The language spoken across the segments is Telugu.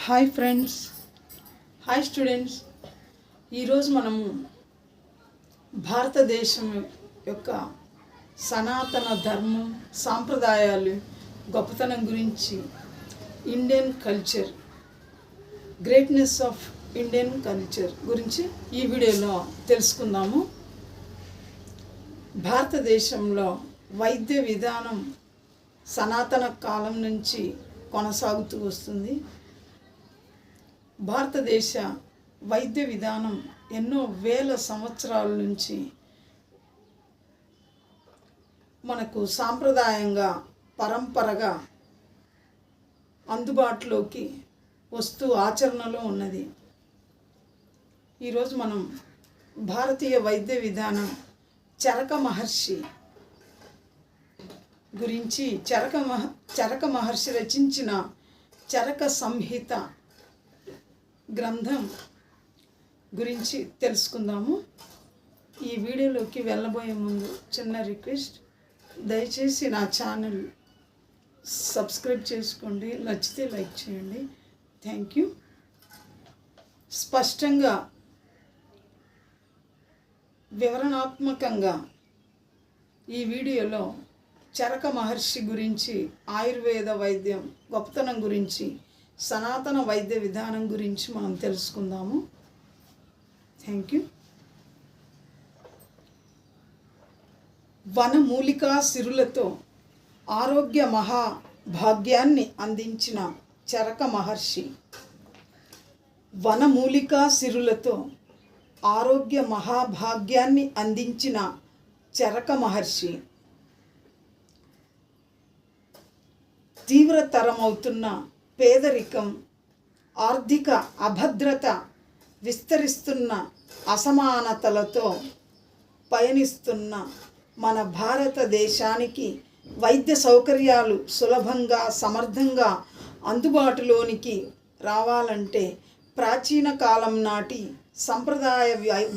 Hi friends, hi students. ఈరోజు మనము భారతదేశం యొక్క సనాతన ధర్మం, సాంప్రదాయాలు, గొప్పతనం గురించి, Indian culture, greatness of Indian culture గురించి ఈ వీడియోలో తెలుసుకుందాము. భారతదేశంలో వైద్య విధానం సనాతన కాలం నుంచి కొనసాగుతూ వస్తుంది. భారతదేశ వైద్య విధానం ఎన్నో వేల సంవత్సరాల నుంచి మనకు సాంప్రదాయంగా, పరంపరగా అందుబాటులోకి వస్తూ ఆచరణలో ఉన్నది. ఈరోజు మనం భారతీయ వైద్య విధానం చరక మహర్షి గురించి, చరక మహర్షి రచించిన చరక సంహిత గ్రంథం గురించి తెలుసుకుందాము. ఈ వీడియోలోకి వెళ్ళబోయే ముందు చిన్న రిక్వెస్ట్, దయచేసి నా ఛానల్ సబ్స్క్రైబ్ చేసుకోండి, నచ్చితే లైక్ చేయండి. Thank you. స్పష్టంగా, వివరణాత్మకంగా ఈ వీడియోలో చరక మహర్షి గురించి, ఆయుర్వేద వైద్యం గొప్పతనం గురించి, సనాతన వైద్య విధానం గురించి మనం తెలుసుకుందాము. Thank you. వనమూలికా సిరులతో ఆరోగ్య మహాభాగ్యాన్ని అందించిన చరక మహర్షి. వనమూలికా సిరులతో ఆరోగ్య మహాభాగ్యాన్ని అందించిన చరక మహర్షి తీవ్రతరమవుతున్న పేదరికం, ఆర్థిక అభద్రత, విస్తరిస్తున్న అసమానతలతో పయనిస్తున్న మన భారతదేశానికి వైద్య సౌకర్యాలు సులభంగా, సమర్థంగా అందుబాటులోనికి రావాలంటే ప్రాచీన కాలం నాటి సంప్రదాయ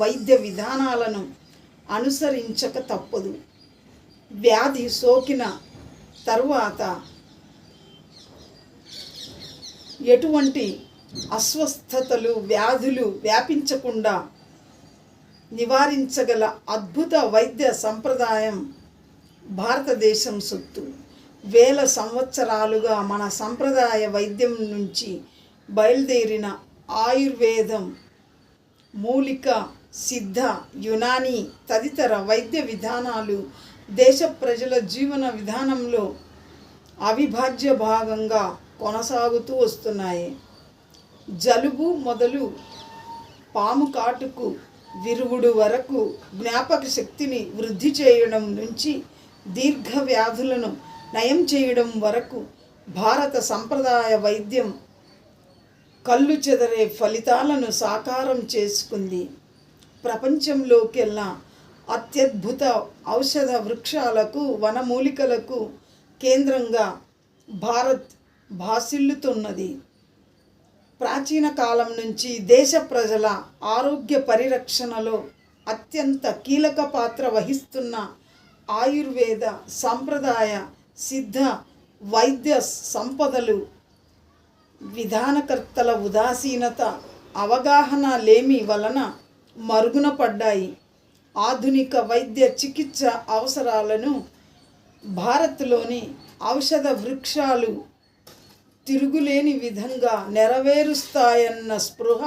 వైద్య విధానాలను అనుసరించక తప్పదు. వ్యాధి సోకిన తరువాత ఎటువంటి అస్వస్థతలు, వ్యాధులు వ్యాపించకుండా నివారించగల అద్భుత వైద్య సంప్రదాయం భారతదేశం సొత్తు. వేల సంవత్సరాలుగా మన సంప్రదాయ వైద్యం నుంచి బయలుదేరిన ఆయుర్వేదం, మూలిక, సిద్ధ, యునాని తదితర వైద్య విధానాలు దేశ ప్రజల జీవన విధానంలో అవిభాజ్య భాగంగా కొనసాగుతూ వస్తున్నాయి. జలుబు మొదలు పాము కాటుకు, విరుగుడు వరకు, జ్ఞాపక శక్తిని వృద్ధి చేయడం నుంచి దీర్ఘ వ్యాధులను నయం చేయడం వరకు భారత సంప్రదాయ వైద్యం కళ్ళు చెదరే ఫలితాలను సాకారం చేసుకుంది. ప్రపంచంలోకెల్లా అత్యద్భుత ఔషధ వృక్షాలకు, వనమూలికలకు కేంద్రంగా భారత్ భాసిల్లుతున్నది. ప్రాచీన కాలం నుంచి దేశ ప్రజల ఆరోగ్య పరిరక్షణలో అత్యంత కీలక పాత్ర వహిస్తున్న ఆయుర్వేద సంప్రదాయ సిద్ధ వైద్య సంపదలు విధానకర్తల ఉదాసీనత, అవగాహన లేమి వలన మరుగున పడ్డాయి. ఆధునిక వైద్య చికిత్స అవసరాలను భారత్లోని ఔషధ వృక్షాలు తిరుగులేని విధంగా నెరవేరుస్తాయన్న స్పృహ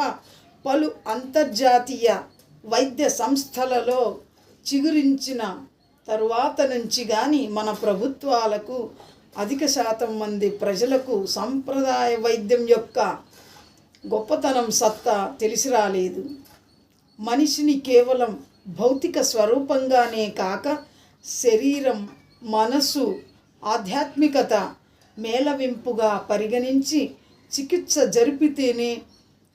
పలు అంతర్జాతీయ వైద్య సంస్థలలో చిగురించిన తరువాత నుంచి కానీ మన ప్రభుత్వాలకు అధిక శాతం మంది ప్రజలకు సంప్రదాయ వైద్యం యొక్క గొప్పతనం, సత్తా తెలిసి రాలేదు. మనిషిని కేవలం భౌతిక స్వరూపంగానే కాక శరీరం, మనసు, ఆధ్యాత్మికత మేళవింపుగా పరిగణించి చికిత్స జరిపితేనే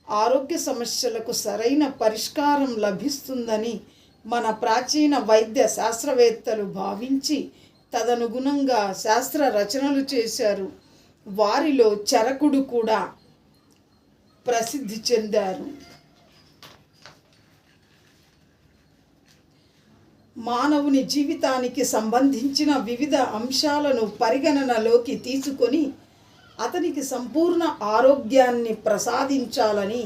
ఆరోగ్య సమస్యలకు సరైన పరిష్కారం లభిస్తుందని మన ప్రాచీన వైద్య శాస్త్రవేత్తలు భావించి తదనుగుణంగా శాస్త్ర రచనలు చేశారు. వారిలో చరకుడు కూడా ప్రసిద్ధి చెందారు. మానవుని జీవితానికి సంబంధించిన వివిధ అంశాలను పరిగణనలోకి తీసుకొని అతనికి సంపూర్ణ ఆరోగ్యాన్ని ప్రసాదించాలని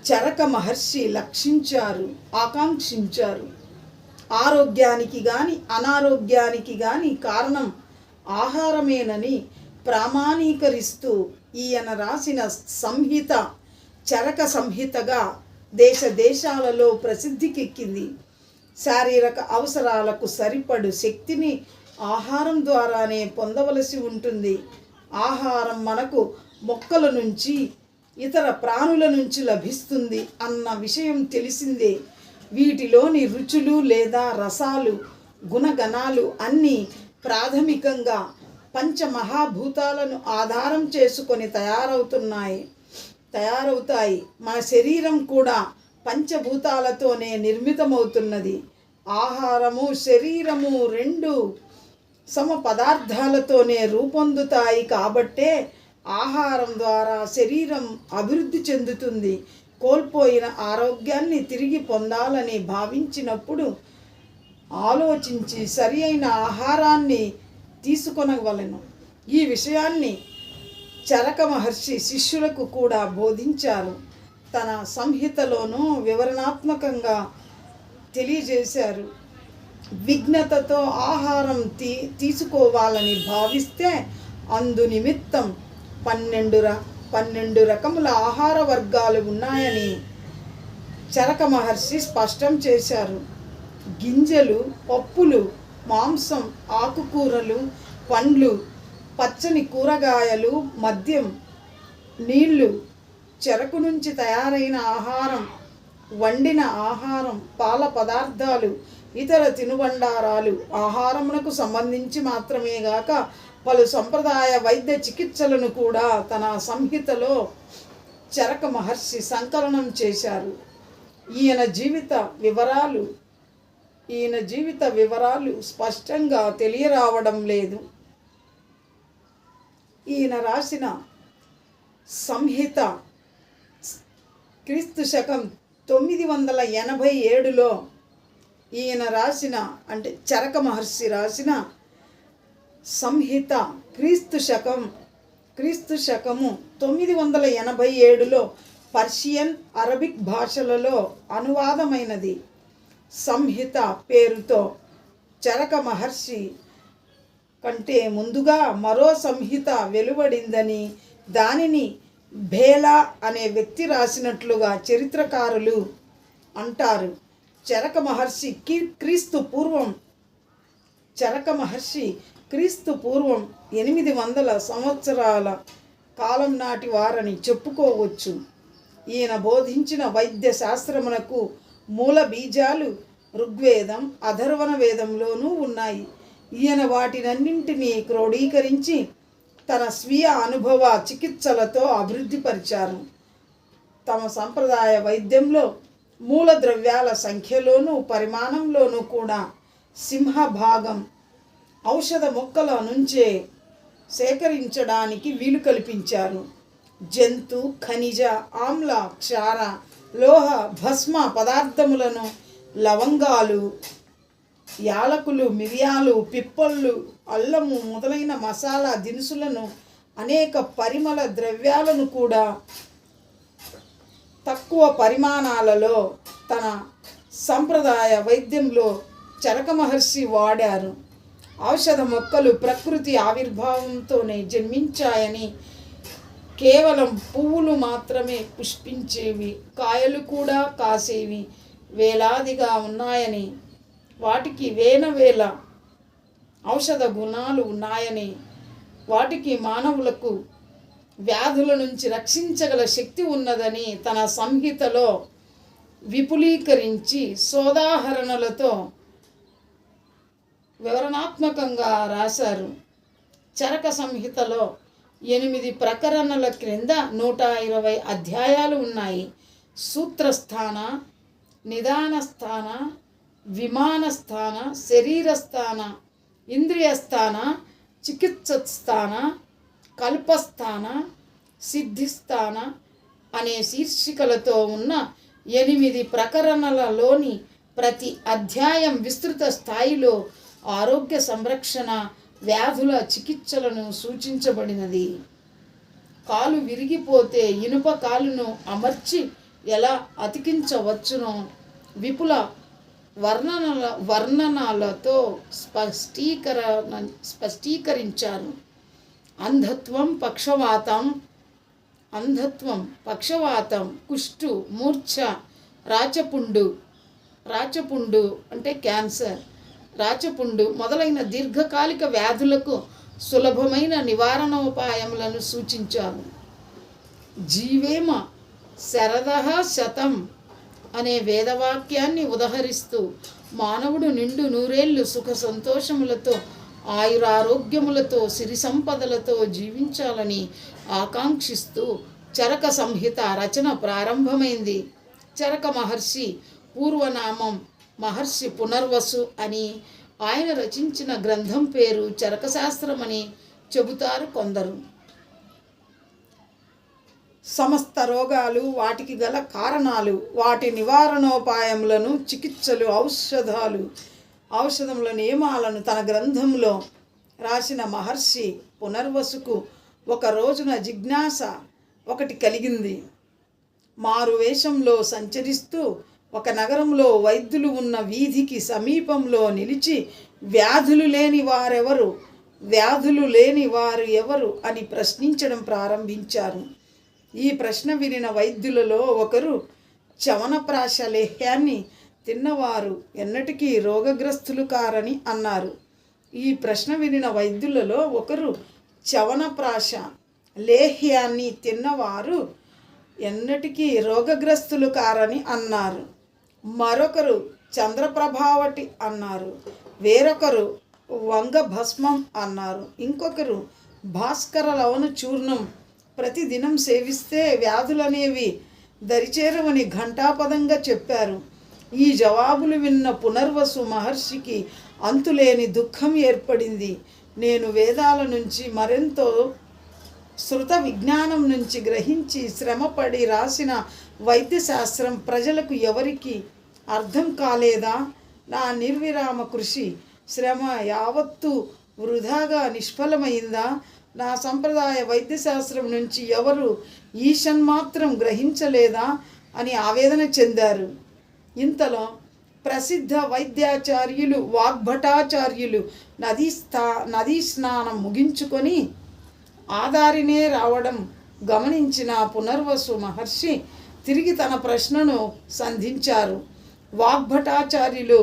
చరక మహర్షి ఆకాంక్షించారు. ఆరోగ్యానికి కానీ అనారోగ్యానికి కానీ కారణం ఆహారమేనని ప్రామాణీకరిస్తూ ఈయన రాసిన సంహిత చరక సంహితగా దేశ దేశాలలో ప్రసిద్ధికెక్కింది. శారీరక అవసరాలకు సరిపడు శక్తిని ఆహారం ద్వారానే పొందవలసి ఉంటుంది. ఆహారం మనకు మొక్కల నుంచి ఇతర ప్రాణుల నుంచి లభిస్తుంది అన్న విషయం తెలిసిందే. వీటిలోని రుచులు లేదా రసాలు, గుణగణాలు అన్నీ ప్రాథమికంగా పంచమహాభూతాలను ఆధారం చేసుకొని తయారవుతాయి. మన శరీరం కూడా పంచభూతాలతోనే నిర్మితమవుతున్నది. ఆహారము శరీరము రెండు సమ పదార్థాలతోనే రూపొందుతాయి. కాబట్టే ఆహారం ద్వారా శరీరం అభివృద్ధి చెందుతుంది. కోల్పోయిన ఆరోగ్యాన్ని తిరిగి పొందాలని భావించినప్పుడు ఆలోచించి సరి అయిన ఆహారాన్ని తీసుకొనవలెను. ఈ విషయాన్ని చరక మహర్షి శిష్యులకు కూడా బోధించారు. తన సంహితలోనూ వివరణాత్మకంగా తెలియజేశారు. విఘ్నతతో ఆహారం తీసుకోవాలని భావిస్తే అందు నిమిత్తం 12 రకముల ఆహార వర్గాలు ఉన్నాయని చరక మహర్షి స్పష్టం చేశారు. గింజలు, పప్పులు, మాంసం, ఆకుకూరలు, పండ్లు, పచ్చని కూరగాయలు, మద్యం, నీళ్లు, చెరకు నుంచి తయారైన ఆహారం, వండిన ఆహారం, పాల పదార్థాలు, ఇతర తినుబండారాలు ఆహారమునకు సంబంధించి మాత్రమే గాక పలు సంప్రదాయ వైద్య చికిత్సలను కూడా తన సంహితలో చరక మహర్షి సంకలనం చేశారు. ఈయన జీవిత వివరాలు స్పష్టంగా తెలియరావడం లేదు. ఈయన రాసిన సంహిత క్రీస్తు శకం 987లో ఈయన రాసిన చరక మహర్షి రాసిన సంహిత క్రీస్తు శకము 987లో పర్షియన్, అరబిక్ భాషలలో అనువాదమైనది. సంహిత పేరుతో చరక మహర్షి కంటే ముందుగా మరో సంహిత వెలువడిందని, దానిని భేలా అనే వ్యక్తి రాసినట్లుగా చరిత్రకారులు అంటారు. చరక మహర్షి క్రీస్తు పూర్వం 800 సంవత్సరాల కాలం నాటి వారని చెప్పుకోవచ్చు. ఈయన బోధించిన వైద్య శాస్త్రమునకు మూల బీజాలు ఋగ్వేదం, అథర్వణ వేదంలోనూ ఉన్నాయి. ఈయన వాటినన్నింటినీ క్రోడీకరించి తన స్వీయ అనుభవ చికిత్సలతో అభివృద్ధిపరిచారు. తమ సంప్రదాయ వైద్యంలో మూల ద్రవ్యాల సంఖ్యలోనూ పరిమాణంలోనూ కూడా సింహభాగం ఔషధ మొక్కల నుంచే సేకరించడానికి వీలు కల్పించారు. జంతు, ఖనిజ, ఆమ్ల, క్షార, లోహ, భస్మ పదార్థములను, లవంగాలు, యాలకులు, మిరియాలు, పిప్పళ్ళు, అల్లము మొదలైన మసాలా దినుసులను, అనేక పరిమళ ద్రవ్యాలను కూడా తక్కువ పరిమాణాలలో తన సంప్రదాయ వైద్యంలో చరక మహర్షి వాడారు. ఔషధ మొక్కలు ప్రకృతి ఆవిర్భావంతోనే జన్మించాయని, కేవలం పువ్వులు మాత్రమే పుష్పించేవి, కాయలు కూడా కాసేవి వేలాదిగా ఉన్నాయని, వాటికి వేల ఔషధ గుణాలు ఉన్నాయని, వాటికి మానవులకు వ్యాధుల నుంచి రక్షించగల శక్తి ఉన్నదని తన సంహితలో విపులీకరించి సోదాహరణలతో వివరణాత్మకంగా రాశారు. చరక సంహితలో 8 ప్రకరణల క్రింద 120 అధ్యాయాలు ఉన్నాయి. సూత్రస్థాన, నిదానస్థాన, విమానస్థాన, శరీరస్థాన, ఇంద్రియస్థాన, చికిత్సస్థాన, కల్పస్థాన, సిద్ధిస్థాన అనే శీర్షికలతో ఉన్న 8 ప్రకరణలలోని ప్రతి అధ్యాయం విస్తృత స్థాయిలో ఆరోగ్య సంరక్షణ, వ్యాధుల చికిత్సలను సూచించబడినది. కాలు విరిగిపోతే ఇనుప కాలును అమర్చి ఎలా అతికించవచ్చునో విపుల వర్ణనాలతో స్పష్టీకరించారు. అంధత్వం, పక్షవాతం, కుష్టు, మూర్ఛ, రాచపుండు అంటే క్యాన్సర్, రాచపుండు మొదలైన దీర్ఘకాలిక వ్యాధులకు సులభమైన నివారణోపాయములను సూచించారు. జీవేమ శరదః శతం అనే వేదవాక్యాన్ని ఉదహరిస్తూ మానవుడు నిండు నూరేళ్లు సుఖ సంతోషములతో ఆయురారోగ్యములతో సిరి సంపదలతో జీవించాలని ఆకాంక్షిస్తూ చరక సంహిత రచన ప్రారంభమైంది. చరక మహర్షి పూర్వనామం మహర్షి పునర్వసు అని, ఆయన రచించిన గ్రంథం పేరు చరకశాస్త్రం అని చెబుతారు కొందరు. సమస్త రోగాలు, వాటికి గల కారణాలు, వాటి నివారణోపాయములను, చికిత్సలు, ఔషధముల నియమాలను తన గ్రంథంలో రాసిన మహర్షి పునర్వసుకు ఒక రోజున జిజ్ఞాస ఒకటి కలిగింది. మారు వేషంలో సంచరిస్తూ ఒక నగరంలో వైద్యులు ఉన్న వీధికి సమీపంలో నిలిచి వ్యాధులు లేని వారు ఎవరు అని ప్రశ్నించడం ప్రారంభించారు. ఈ ప్రశ్న వినిన వైద్యులలో ఒకరు చవనప్రాశ లేహ్యాన్ని తిన్నవారు ఎన్నటికీ రోగగ్రస్తులు కారని అన్నారు. ఈ ప్రశ్న వినిన వైద్యులలో ఒకరు చవనప్రాశ లేహ్యాన్ని తిన్నవారు ఎన్నటికీ రోగగ్రస్తులు కారని అన్నారు. మరొకరు చంద్రప్రభావటి అన్నారు. వేరొకరు వంగభస్మం అన్నారు. ఇంకొకరు భాస్కర లవణ చూర్ణం ప్రతిదినం సేవిస్తే వ్యాధులనేవి దరిచేరవని ఘంటాపదంగా చెప్పారు. ఈ జవాబులు విన్న పునర్వసు మహర్షికి అంతులేని దుఃఖం ఏర్పడింది. నేను వేదాల నుంచి మరెంతో శృత విజ్ఞానం నుంచి గ్రహించి శ్రమపడి రాసిన వైద్యశాస్త్రం ప్రజలకు ఎవరికి అర్థం కాలేదా? నా నిర్విరామ కృషి శ్రమ యావత్తు వృధాగా నిష్ఫలమైందా? నా సంప్రదాయ వైద్యశాస్త్రం నుంచి ఎవరు ఈషన్మాత్రం గ్రహించలేదా అని ఆవేదన చెందారు. ఇంతలో ప్రసిద్ధ వైద్యాచార్యులు వాగ్భటాచార్యులు నదీ స్నానం ముగించుకొని ఆదారినే రావడం గమనించిన పునర్వసు మహర్షి తిరిగి తన ప్రశ్నను సంధించారు. వాగ్భటాచార్యులు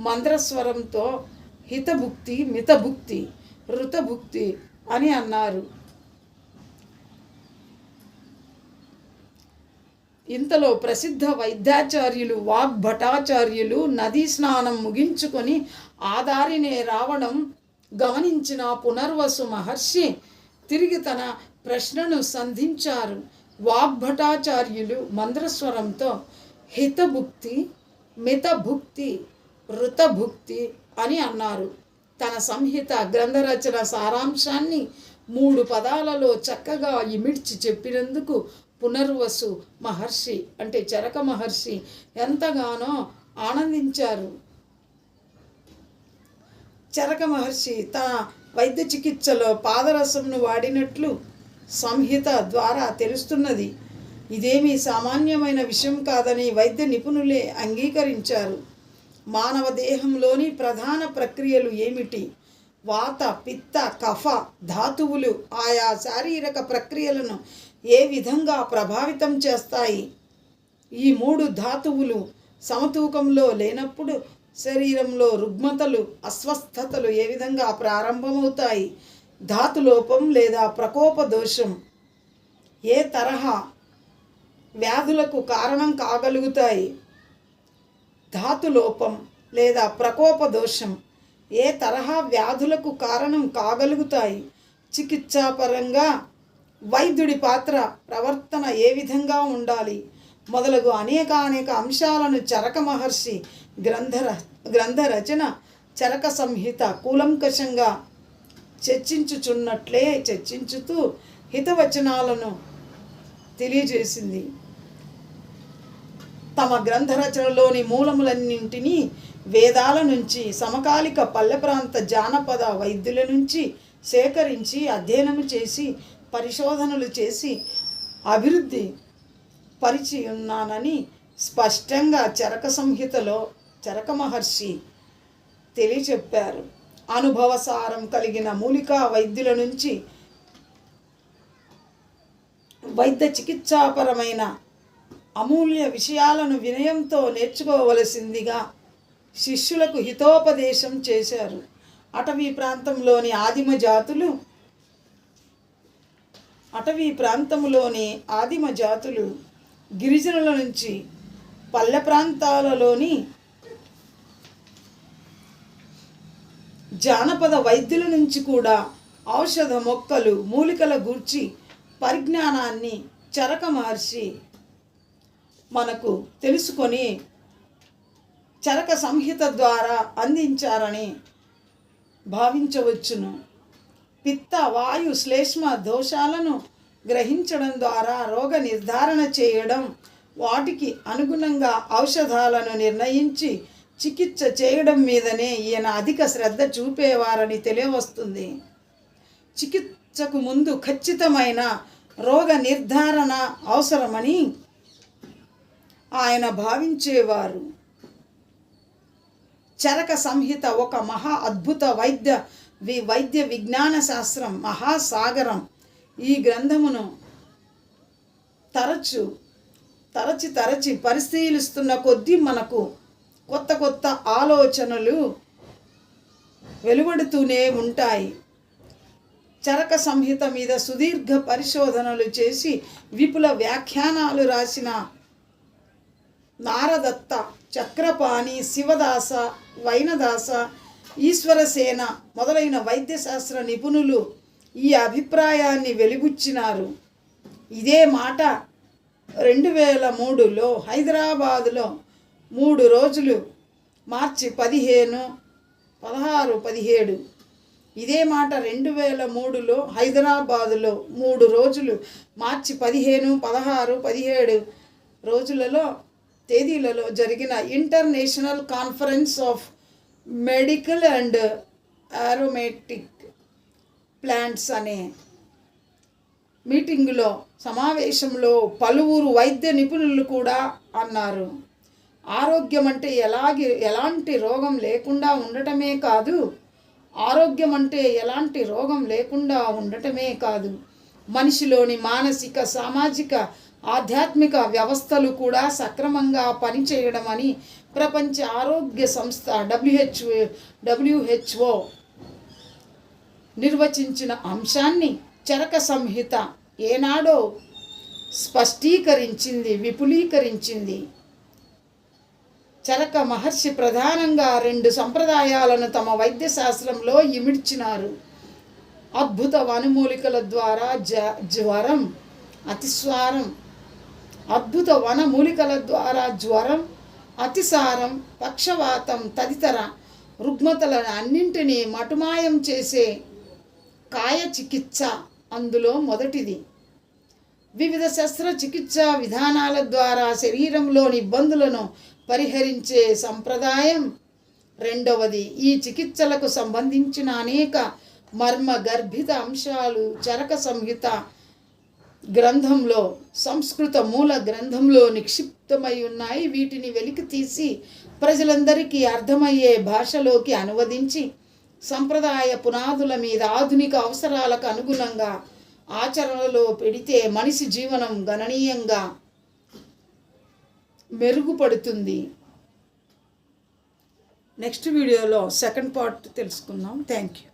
మంద్రస్వరంతో హితభుక్తి, మితభుక్తి, ఋతభుక్తి అని అన్నారు. ఇంతలో ప్రసిద్ధ వైద్యాచార్యులు వాగ్భటాచార్యులు నదీ స్నానం ముగించుకొని ఆదారినే రావడం గమనించిన పునర్వసు మహర్షి తిరిగి తన ప్రశ్నను సంధించారు. వాగ్భటాచార్యులు మంద్రస్వరంతో హితభుక్తి, మితభుక్తి, ఋతభుక్తి అని అన్నారు. తన సంహిత గ్రంథరచన సారాంశాన్ని 3 పదాలలో చక్కగా ఇమిడ్చి చెప్పినందుకు పునర్వసు మహర్షి అంటే చరక మహర్షి ఎంతగానో ఆనందించారు. చరక మహర్షి తన వైద్య చికిత్సలో పాదరసంను వాడినట్లు సంహిత ద్వారా తెలుస్తున్నది. ఇదేమీ సామాన్యమైన విషయం కాదని వైద్య నిపుణులే అంగీకరించారు. మానవ దేహంలోని ప్రధాన ప్రక్రియలు ఏమిటి? వాత, పిత్త, కఫ ధాతువులు ఆయా శారీరక ప్రక్రియలను ఏ విధంగా ప్రభావితం చేస్తాయి? ఈ 3 ధాతువులు సమతూకంలో లేనప్పుడు శరీరంలో రుగ్మతలు, అస్వస్థతలు ఏ విధంగా ప్రారంభమవుతాయి? ధాతులోపం లేదా ప్రకోప దోషం ఏ తరహా వ్యాధులకు కారణం కాగలుగుతాయి? ధాతులోపం లేదా ప్రకోప దోషం ఏ తరహా వ్యాధులకు కారణం కాగలుగుతాయి? చికిత్సాపరంగా వైద్యుడి పాత్ర, ప్రవర్తన ఏ విధంగా ఉండాలి? మొదలగు అనేక అంశాలను చరక మహర్షి గ్రంథ రచన చరక సంహిత కూలంకషంగా చర్చించుతూ హితవచనాలను తెలియజేసింది. తమ గ్రంథరచనలోని మూలములన్నింటినీ వేదాల నుంచి, సమకాలిక పల్లె ప్రాంత జానపద వైద్యుల నుంచి సేకరించి అధ్యయనం చేసి పరిశోధనలు చేసి అభివృద్ధి పరిచి ఉన్నానని స్పష్టంగా చరక సంహితలో చరక మహర్షి తెలియచెప్పారు. అనుభవసారం కలిగిన మూలికా వైద్యుల నుంచి వైద్య చికిత్సాపరమైన అమూల్య విషయాలను వినయంతో నేర్చుకోవలసిందిగా శిష్యులకు హితోపదేశం చేశారు. అటవీ ప్రాంతంలోని ఆదిమ జాతులు గిరిజనుల నుంచి పల్లె ప్రాంతాలలోని జానపద వైద్యుల నుంచి కూడా ఔషధ మొక్కలు మూలికల గూర్చి పరిజ్ఞానాన్ని చరక మహర్షి మనకు తెలుసుకొని చరక సంహిత ద్వారా అందించారని భావించవచ్చును. పిత్త వాయు శ్లేష్మ దోషాలను గ్రహించడం ద్వారా రోగ నిర్ధారణ చేయడం, వాటికి అనుగుణంగా ఔషధాలను నిర్ణయించి చికిత్స చేయడం మీదనే ఈయన అధిక శ్రద్ధ చూపేవారని తెలియవస్తుంది. చికిత్సకు ముందు ఖచ్చితమైన రోగ నిర్ధారణ అవసరమని ఆయన భావించేవారు. చరక సంహిత ఒక మహా అద్భుత వైద్య విజ్ఞాన శాస్త్రం, మహాసాగరం. ఈ గ్రంథమును తరచి పరిశీలిస్తున్న కొద్దీ మనకు కొత్త కొత్త ఆలోచనలు వెలువడుతూనే ఉంటాయి. చరక సంహిత మీద సుదీర్ఘ పరిశోధనలు చేసి విపుల వ్యాఖ్యానాలు రాసిన నారదత్త, చక్రపాణి, శివదాస, వైనదాస, ఈశ్వరసేన మొదలైన వైద్యశాస్త్ర నిపుణులు ఈ అభిప్రాయాన్ని వెలిబుచ్చినారు. ఇదే మాట 2003లో హైదరాబాదులో 3 రోజులు మార్చి 15, 16, 17 ఇదే మాట 2003లో హైదరాబాదులో 3 రోజులు మార్చి 15, 16, 17 రోజులలో తేదీలలో జరిగిన international conference of medical and aromatic plants అనే మీటింగులో సమావేశంలో పలువురు వైద్య నిపుణులు కూడా అన్నారు. ఆరోగ్యం అంటే ఎలాంటి రోగం లేకుండా ఉండటమే కాదు, మనిషిలోని మానసిక, సామాజిక, ఆధ్యాత్మిక వ్యవస్థలు కూడా సక్రమంగా పనిచేయడం అని ప్రపంచ ఆరోగ్య సంస్థ WHO నిర్వచించిన అంశాన్ని చరక సంహిత ఏనాడో స్పష్టీకరించింది, విపులీకరించింది. చరక మహర్షి ప్రధానంగా 2 సంప్రదాయాలను తమ వైద్యశాస్త్రంలో ఇమిడ్చినారు. అద్భుత వనమూలికల ద్వారా జ్వరం, అతిసారం, పక్షవాతం తదితర రుగ్మతలను అన్నింటినీ మటుమాయం చేసే కాయ చికిత్స అందులో మొదటిది. వివిధ శస్త్రచికిత్సా విధానాల ద్వారా శరీరంలోని ఇబ్బందులను పరిహరించే సంప్రదాయం రెండవది. ఈ చికిత్సలకు సంబంధించిన అనేక మర్మ గర్భిత అంశాలు చరక సంహిత గ్రంథంలో, సంస్కృత మూల గ్రంథంలో నిక్షిప్తమై ఉన్నాయి. వీటిని వెలికి తీసి ప్రజలందరికీ అర్థమయ్యే భాషలోకి అనువదించి సంప్రదాయ పునాదుల మీద ఆధునిక అవసరాలకు అనుగుణంగా ఆచరణలో పెడితే మనిషి జీవనం గణనీయంగా మెరుగుపడుతుంది. నెక్స్ట్ వీడియోలో సెకండ్ పార్ట్ తెలుసుకుందాం. Thank you.